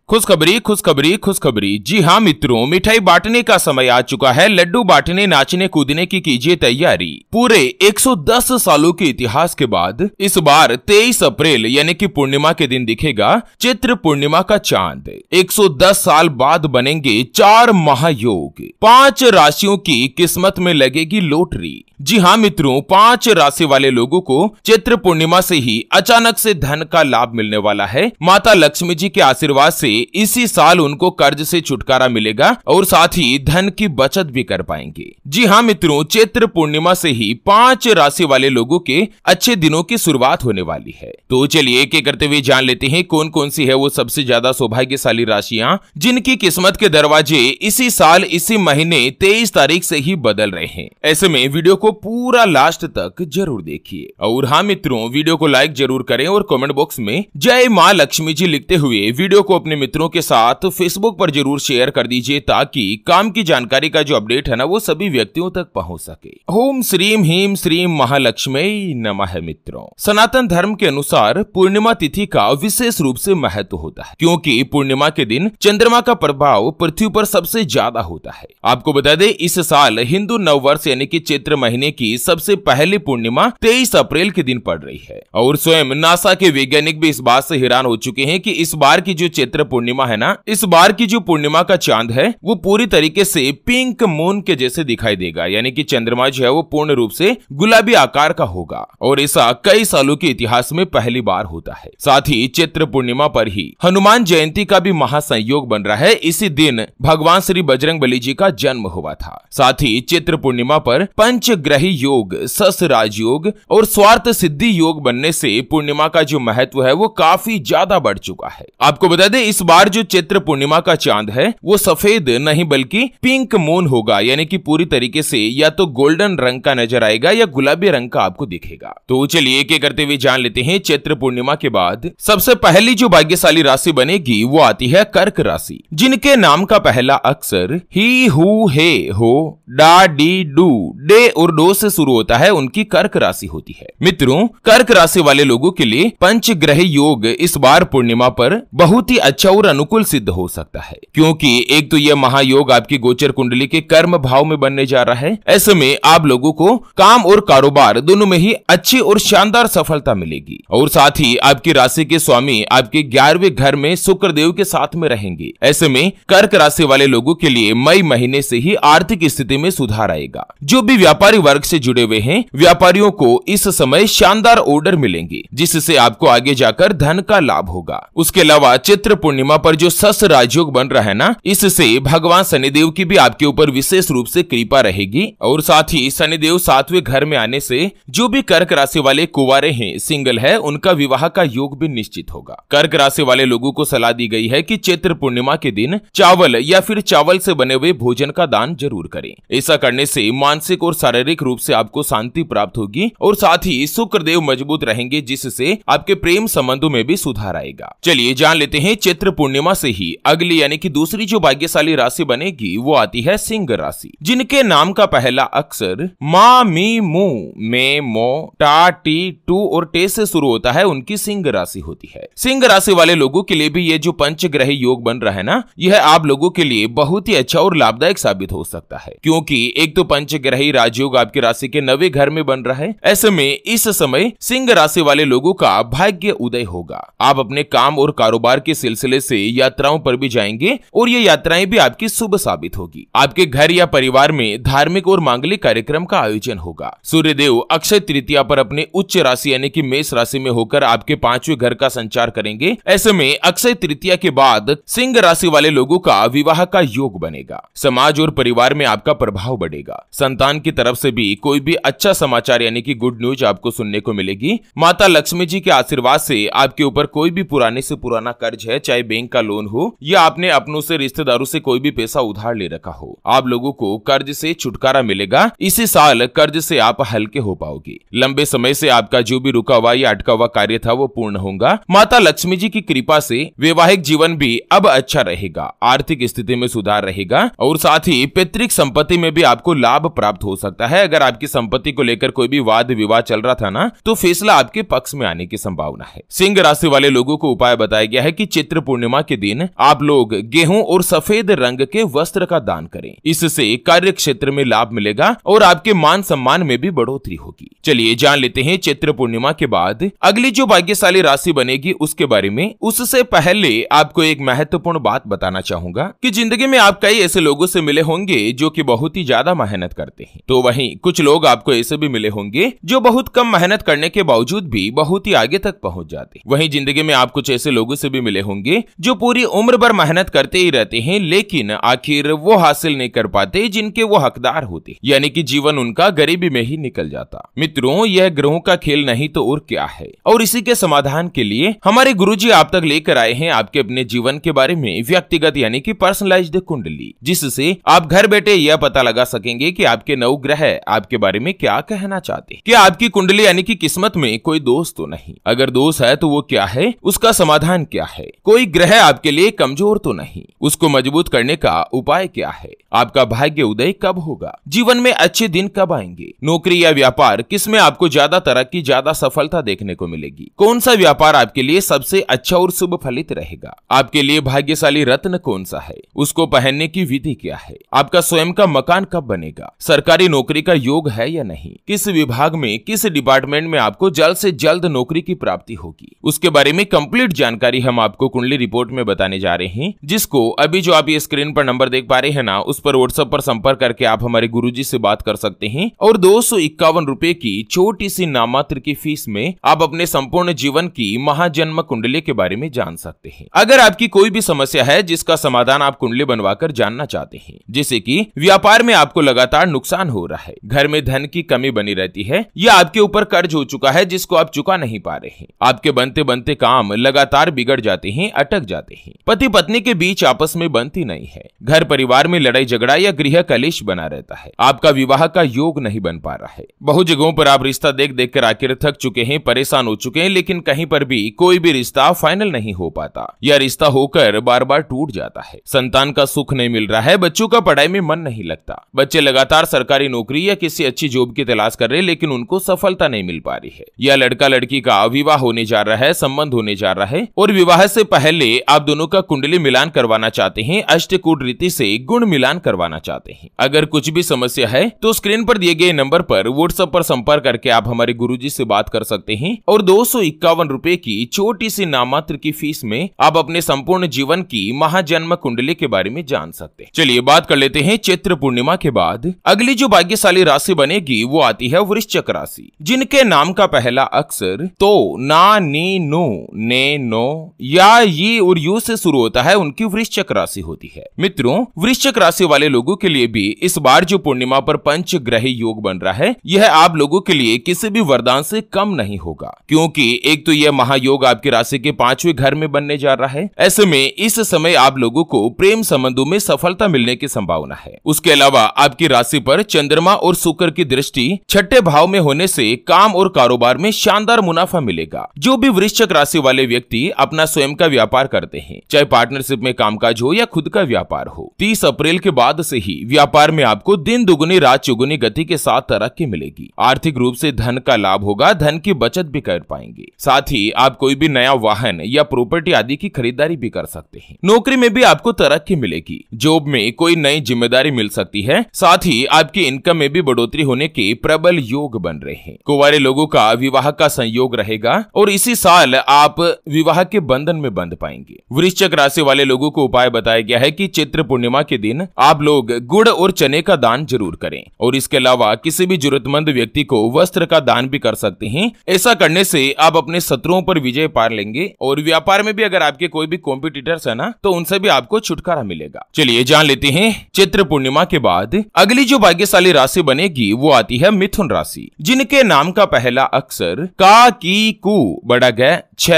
खुशखबरी खुशखबरी खुशखबरी। जी हाँ मित्रों, मिठाई बांटने का समय आ चुका है। लड्डू बांटने नाचने कूदने की कीजिए तैयारी। पूरे 110 सालों के इतिहास के बाद इस बार 23 अप्रैल यानी कि पूर्णिमा के दिन दिखेगा चैत्र पूर्णिमा का चांद। 110 साल बाद बनेंगे 4 महायोग। 5 राशियों की किस्मत में लगेगी लॉटरी। जी हाँ मित्रों, 5 राशि वाले लोगों को चैत्र पूर्णिमा से ही अचानक से धन का लाभ मिलने वाला है। माता लक्ष्मी जी के आशीर्वाद से इसी साल उनको कर्ज से छुटकारा मिलेगा और साथ ही धन की बचत भी कर पाएंगे। जी हाँ मित्रों, चैत्र पूर्णिमा से ही 5 राशि वाले लोगों के अच्छे दिनों की शुरुआत होने वाली है। तो चलिए एक एक करते हुए जान लेते हैं कौन कौन सी है वो सबसे ज्यादा सौभाग्यशाली राशियां जिनकी किस्मत के दरवाजे इसी साल इसी महीने 23 तारीख से ही बदल रहे हैं। ऐसे में वीडियो को पूरा लास्ट तक जरूर देखिए। और हाँ मित्रों, वीडियो को लाइक जरूर करें और कमेंट बॉक्स में जय मां लक्ष्मी जी लिखते हुए वीडियो को अपने मित्रों के साथ फेसबुक पर जरूर शेयर कर दीजिए ताकि काम की जानकारी का जो अपडेट है ना वो सभी व्यक्तियों तक पहुंच सके। ओम श्रीम ह्रीम श्रीम महालक्ष्मी नमः। मित्रों, सनातन धर्म के अनुसार पूर्णिमा तिथि का विशेष रूप से महत्व होता है क्योंकि पूर्णिमा के दिन चंद्रमा का प्रभाव पृथ्वी पर सबसे ज्यादा होता है। आपको बता दें, इस साल हिंदू नववर्ष यानी कि चैत्र महीने की सबसे पहली पूर्णिमा 23 अप्रैल के दिन पड़ रही है। और स्वयं नासा के वैज्ञानिक भी इस बात से हैरान हो चुके हैं कि इस बार की जो चैत्र पूर्णिमा है ना, इस बार की जो पूर्णिमा का चांद है वो पूरी तरीके से पिंक मून के जैसे दिखाई देगा। यानी कि चंद्रमा जो है वो पूर्ण रूप से गुलाबी आकार का होगा और ऐसा कई सालों के इतिहास में पहली बार होता है। साथ ही चैत्र पूर्णिमा पर ही हनुमान जयंती का भी महासंयोग बन रहा है। इसी दिन भगवान श्री बजरंगबली जी का जन्म हुआ था। साथ ही चैत्र पूर्णिमा पर पंचग्रही योग, सस राजयोग और स्वार्थ सिद्धि योग बनने से पूर्णिमा का जो महत्व है वो काफी ज्यादा बढ़ चुका है। आपको बता दें, इस बार जो चैत्र पूर्णिमा का चांद है वो सफेद नहीं बल्कि पिंक मून होगा। यानी कि पूरी तरीके से या तो गोल्डन रंग का नजर आएगा या गुलाबी रंग का आपको दिखेगा। तो चलिए एक एक करते हुए जान लेते हैं चैत्र पूर्णिमा के बाद सबसे पहली जो भाग्यशाली राशि बनेगी वो आती है कर्क राशि, जिनके नाम का पहला अक्षर ही, हु, हे, हो, डा, डी, डू, डे और डो से शुरू होता है। उनकी कर्क राशि होती है। मित्रों, कर्क राशि वाले लोगों के लिए पंचग्रह योग इस बार पूर्णिमा पर बहुत ही अच्छा और अनुकूल सिद्ध हो सकता है क्योंकि एक तो यह महायोग आपकी गोचर कुंडली के कर्म भाव में बनने जा रहा है। ऐसे में आप लोगों को काम और कारोबार दोनों में ही अच्छी और शानदार सफलता मिलेगी और साथ ही आपकी राशि के स्वामी आपके 11वें घर में शुक्र देव के साथ में रहेंगे। ऐसे में कर्क राशि वाले लोगों के लिए मई महीने से ही आर्थिक स्थिति में सुधार आएगा। जो भी व्यापारी वर्ग से जुड़े हुए हैं, व्यापारियों को इस समय शानदार ऑर्डर मिलेंगे जिससे आपको आगे जाकर धन का लाभ होगा। उसके अलावा चैत्र पूर्णिमा पर जो सस राजयोग बन रहा है ना, इससे भगवान शनिदेव की भी आपके ऊपर विशेष रूप से कृपा रहेगी और साथ ही शनिदेव 7वें घर में आने से जो भी कर्क राशि वाले कुंवारे हैं, सिंगल है, उनका विवाह का योग भी निश्चित होगा। कर्क राशि वाले लोगों को सलाह दी गई है कि चैत्र पूर्णिमा के दिन चावल या फिर चावल से बने हुए भोजन का दान जरूर करें। ऐसा करने से मानसिक और शारीरिक रूप से आपको शांति प्राप्त होगी और साथ ही शुक्रदेव मजबूत रहेंगे जिससे आपके प्रेम संबंधों में भी सुधार आएगा। चलिए जान लेते हैं चैत्र पूर्णिमा से ही अगली यानी कि दूसरी जो भाग्यशाली राशि बनेगी वो आती है सिंह राशि, जिनके नाम का पहला अक्षर मा, मी, मू, मे, मो, टा, टी, टू और टे से शुरू होता है। उनकी सिंह राशि होती है। सिंह राशि वाले लोगों के लिए भी ये जो पंचग्रह योग बन रहा है ना, यह आप लोगों के लिए बहुत ही अच्छा और लाभदायक साबित हो सकता है क्योंकि एक तो पंचग्रही राजयोग आपकी राशि के 9वें घर में बन रहा है। ऐसे में इस समय सिंह राशि वाले लोगों का भाग्य उदय होगा। आप अपने काम और कारोबार के सिलसिले से यात्राओं पर भी जाएंगे और ये यात्राएं भी आपकी शुभ साबित होगी। आपके घर या परिवार में धार्मिक और मांगलिक कार्यक्रम का आयोजन होगा। सूर्यदेव अक्षय तृतीया पर अपने उच्च राशि यानी कि मेष राशि में होकर आपके 5वें घर का संचार करेंगे। ऐसे में अक्षय तृतीया के बाद सिंह राशि वाले लोगों का विवाह का योग बनेगा। समाज और परिवार में आपका प्रभाव बढ़ेगा। संतान की तरफ से भी कोई भी अच्छा समाचार यानी कि गुड न्यूज आपको सुनने को मिलेगी। माता लक्ष्मी जी के आशीर्वाद से आपके ऊपर कोई भी पुराने से पुराना कर्ज है, चाहे बैंक का लोन हो या आपने अपनों से रिश्तेदारों से कोई भी पैसा उधार ले रखा हो, आप लोगों को कर्ज से छुटकारा मिलेगा। इसी साल कर्ज से आप हल्के हो पाओगे। लंबे समय से आपका जो भी रुका हुआ या अटका हुआ कार्य था वो पूर्ण होगा। माता लक्ष्मी जी की कृपा से वैवाहिक जीवन भी अब अच्छा रहेगा। आर्थिक स्थिति में सुधार रहेगा और साथ ही पैतृक संपत्ति में भी आपको लाभ प्राप्त हो सकता है। अगर आपकी संपत्ति को लेकर कोई भी वाद विवाद चल रहा था ना, तो फैसला आपके पक्ष में आने की संभावना है। सिंह राशि वाले लोगों को उपाय बताया गया है कि चैत्र पूर्णिमा के दिन आप लोग गेहूं और सफेद रंग के वस्त्र का दान करें। इससे कार्य क्षेत्र में लाभ मिलेगा और आपके मान सम्मान में भी बढ़ोतरी होगी। चलिए जान लेते हैं चैत्र पूर्णिमा के बाद अगली जो भाग्यशाली राशि बनेगी उसके बारे में। उससे पहले आपको एक महत्वपूर्ण बात बताना चाहूंगा कि जिंदगी में आप कई ऐसे लोगों से मिले होंगे जो कि बहुत ही ज्यादा मेहनत करते हैं, तो वहीं कुछ लोग आपको ऐसे भी मिले होंगे जो बहुत कम मेहनत करने के बावजूद भी बहुत ही आगे तक पहुंच जाते हैं। वहीं जिंदगी में आप कुछ ऐसे लोगों से भी मिले होंगे जो पूरी उम्र भर मेहनत करते ही रहते हैं, लेकिन आखिर वो हासिल नहीं कर पाते जिनके वो हकदार होते, यानी कि जीवन उनका गरीबी में ही निकल जाता। मित्रों, यह ग्रहों का खेल नहीं तो और क्या है, और इसी के समाधान के लिए हमारे गुरुजी आप तक लेकर आए हैं आपके अपने जीवन के बारे में व्यक्तिगत यानी कि पर्सनलाइज्ड कुंडली, जिससे आप घर बैठे यह पता लगा सकेंगे कि आपके नवग्रह आपके बारे में क्या कहना चाहते हैं। क्या आपकी कुंडली यानी कि किस्मत में कोई दोष तो नहीं? अगर दोष है तो वो क्या है, उसका समाधान क्या है? कोई ग्रह आपके लिए कमजोर तो नहीं, उसको मजबूत करने का उपाय क्या है? आपका भाग्य उदय कब होगा? जीवन में अच्छे दिन कब आएंगे? नौकरी या व्यापार किसमें आपको ज्यादा तरक्की, ज्यादा सफलता देखने को मिलेगी? कौन सा व्यापार आपके लिए सबसे अच्छा और शुभ फलित रहेगा? आपके लिए भाग्यशाली रत्न कौन सा है? उसको पहनने की विधि क्या है? आपका स्वयं का मकान कब बनेगा? सरकारी नौकरी का योग है या नहीं? किस विभाग में, किस डिपार्टमेंट में आपको जल्द से जल्द नौकरी की प्राप्ति होगी? उसके बारे में कंप्लीट जानकारी हम आपको कुंडली रिपोर्ट में बताने जा रहे हैं, जिसको अभी जो आप ये स्क्रीन पर नंबर देख पा रहे हैं ना, उस पर व्हाट्सएप पर संपर्क करके आप हमारे गुरुजी से बात कर सकते हैं और 251 रुपए की छोटी सी नामात्र की फीस में आप अपने संपूर्ण जीवन की महाजन्म कुंडली के बारे में जान सकते हैं। अगर आपकी कोई भी समस्या है जिसका समाधान आप कुंडली बनवाकर जानना चाहते हैं, जैसे कि व्यापार में आपको लगातार नुकसान हो रहा है, घर में धन की कमी बनी रहती है, या आपके ऊपर कर्ज हो चुका है जिसको आप चुका नहीं पा रहे हैं, आपके बनते बनते काम लगातार बिगड़ जाते हैं, अटक जाते हैं, पति पत्नी के बीच आपस में बनती नहीं है, घर परिवार में लड़ाई झगड़ा या गृह कलेश बना रहता है, आपका विवाह का योग नहीं बन पा रहा है, बहुत जगहों पर आप रिश्ता देख देख कर आखिर थक चुके हैं, परेशान हो चुके हैं, लेकिन कहीं पर भी कोई भी रिश्ता फाइनल नहीं हो पाता या रिश्ता होकर बार बार टूट जाता है, संतान का सुख नहीं मिल रहा है, बच्चों का पढ़ाई में मन नहीं लगता, बच्चे लगातार सरकारी नौकरी या किसी अच्छी जॉब की तलाश कर रहे हैं लेकिन उनको सफलता नहीं मिल पा रही है, या लड़का लड़की का विवाह होने जा रहा है, संबंध होने जा रहा है और विवाह से पहले आप दोनों का कुंडली मिलान करवाना चाहते हैं, अष्टकूट रीति से गुण मिलान करवाना चाहते हैं। अगर कुछ भी समस्या है तो स्क्रीन पर दिए गए नंबर पर व्हाट्सएप पर संपर्क करके आप हमारे गुरुजी से बात कर सकते हैं और 251 रुपए की छोटी सी नामात्र की फीस में आप अपने संपूर्ण जीवन की महाजन्म कुंडली के बारे में जान सकते हैं। चलिए बात कर लेते हैं चैत्र पूर्णिमा के बाद अगली जो भाग्यशाली राशि बनेगी वो आती है वृश्चिक राशि, जिनके नाम का पहला अक्षर तो, ना, नी, नु, ने, नो या ये और यू से शुरू होता है, उनकी वृश्चिक राशि होती है। मित्रों, वृश्चिक राशि वाले लोगों के लिए भी इस बार जो पूर्णिमा पर पंचग्रही योग बन रहा है, यह आप लोगों के लिए किसी भी वरदान से कम नहीं होगा, क्योंकि एक तो यह महायोग आपकी राशि के 5वें घर में बनने जा रहा है। ऐसे में इस समय आप लोगों को प्रेम संबंधों में सफलता मिलने की संभावना है। उसके अलावा आपकी राशि पर चंद्रमा और शुक्र की दृष्टि 6ठे भाव में होने से काम और कारोबार में शानदार मुनाफा मिलेगा। जो भी वृश्चिक राशि वाले व्यक्ति अपना स्वयं का व्यापार करते हैं, चाहे पार्टनरशिप में कामकाज हो या खुद का व्यापार हो, 30 अप्रैल के बाद से ही व्यापार में आपको दिन दुगुनी रात चौगुनी गति के साथ तरक्की मिलेगी। आर्थिक रूप से धन का लाभ होगा, धन की बचत भी कर पाएंगे। साथ ही आप कोई भी नया वाहन या प्रॉपर्टी आदि की खरीदारी भी कर सकते हैं। नौकरी में भी आपको तरक्की मिलेगी, जॉब में कोई नई जिम्मेदारी मिल सकती है, साथ ही आपकी इनकम में भी बढ़ोतरी होने के प्रबल योग बन रहे हैं। कुंवारे लोगों का विवाह का संयोग रहेगा और इसी साल आप विवाह के बंधन में बंध पाएंगे। वृश्चिक राशि वाले लोगों को उपाय बताया गया है कि चैत्र पूर्णिमा के दिन आप लोग गुड़ और चने का दान जरूर करें और इसके अलावा किसी भी जरूरतमंद व्यक्ति को वस्त्र का दान भी कर सकते हैं। ऐसा करने से आप अपने शत्रुओं पर विजय पा लेंगे और व्यापार में भी अगर आपके कोई भी कॉम्पिटिटर्स है ना, तो उनसे भी आपको छुटकारा मिलेगा। चलिए जान लेते हैं चैत्र पूर्णिमा के बाद अगली जो भाग्यशाली राशि बनेगी वो आती है मिथुन राशि, जिनके नाम का पहला अक्षर का, की, कु, बड़ा ग, छ,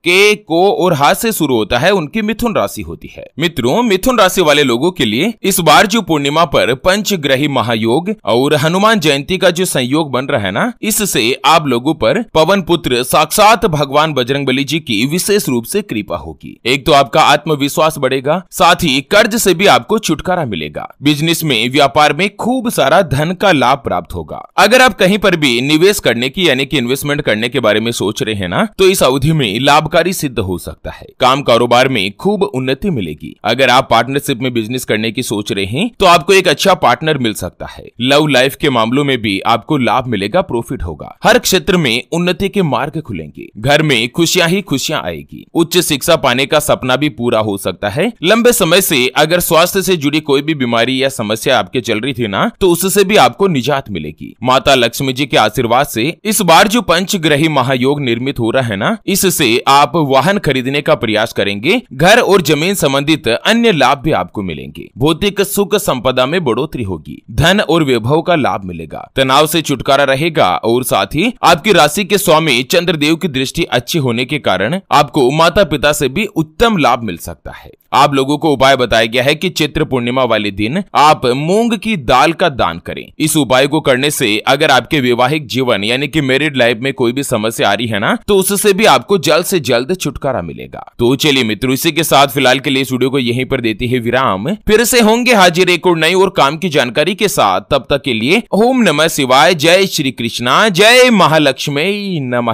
के, को और हा से शुरू होता है, उनकी मिथुन राशि होती है। मित्रों, मिथुन राशि वाले लोगों के लिए इस बार जो पूर्णिमा पर पंचग्रही महायोग और हनुमान जयंती का जो संयोग बन रहा है ना, इससे आप लोगों पर पवन पुत्र साक्षात भगवान बजरंगबली जी की विशेष रूप से कृपा होगी। एक तो आपका आत्मविश्वास बढ़ेगा, साथ ही कर्ज से भी आपको छुटकारा मिलेगा। बिजनेस में, व्यापार में खूब सारा धन का लाभ प्राप्त होगा। अगर आप कहीं पर भी निवेश करने की यानी कि इन्वेस्टमेंट करने के बारे में सोच रहे हैं ना, तो इस अवधि में लाभ लाभकारी सिद्ध हो सकता है। काम कारोबार में खूब उन्नति मिलेगी। अगर आप पार्टनरशिप में बिजनेस करने की सोच रहे हैं तो आपको एक अच्छा पार्टनर मिल सकता है। लव लाइफ के मामलों में भी आपको लाभ मिलेगा, प्रॉफिट होगा। हर क्षेत्र में उन्नति के मार्ग खुलेंगे। घर में खुशियां ही खुशियां आएगी। उच्च शिक्षा पाने का सपना भी पूरा हो सकता है। लंबे समय से अगर स्वास्थ्य से जुड़ी कोई भी बीमारी या समस्या आपके चल रही थी ना, तो उससे भी आपको निजात मिलेगी। माता लक्ष्मी जी के आशीर्वाद से इस बार जो पंचग्रही महायोग निर्मित हो रहा है ना, इससे आप वाहन खरीदने का प्रयास करेंगे। घर और जमीन संबंधित अन्य लाभ भी आपको मिलेंगे। भौतिक सुख संपदा में बढ़ोतरी होगी। धन और वैभव का लाभ मिलेगा। तनाव से छुटकारा रहेगा और साथ ही आपकी राशि के स्वामी चंद्रदेव की दृष्टि अच्छी होने के कारण आपको माता पिता से भी उत्तम लाभ मिल सकता है। आप लोगों को उपाय बताया गया है कि चैत्र पूर्णिमा वाले दिन आप मूंग की दाल का दान करें। इस उपाय को करने से अगर आपके वैवाहिक जीवन यानी कि मैरिड लाइफ में कोई भी समस्या आ रही है ना, तो उससे भी आपको जल्द से जल्द छुटकारा मिलेगा। तो चलिए मित्रों, इसी के साथ फिलहाल के लिए इस वीडियो को यहीं पर देती है विराम। फिर से होंगे हाजिर एक और नई और काम की जानकारी के साथ। तब तक के लिए ओम नमः शिवाय, जय श्री कृष्णा, जय महालक्ष्मी नमः।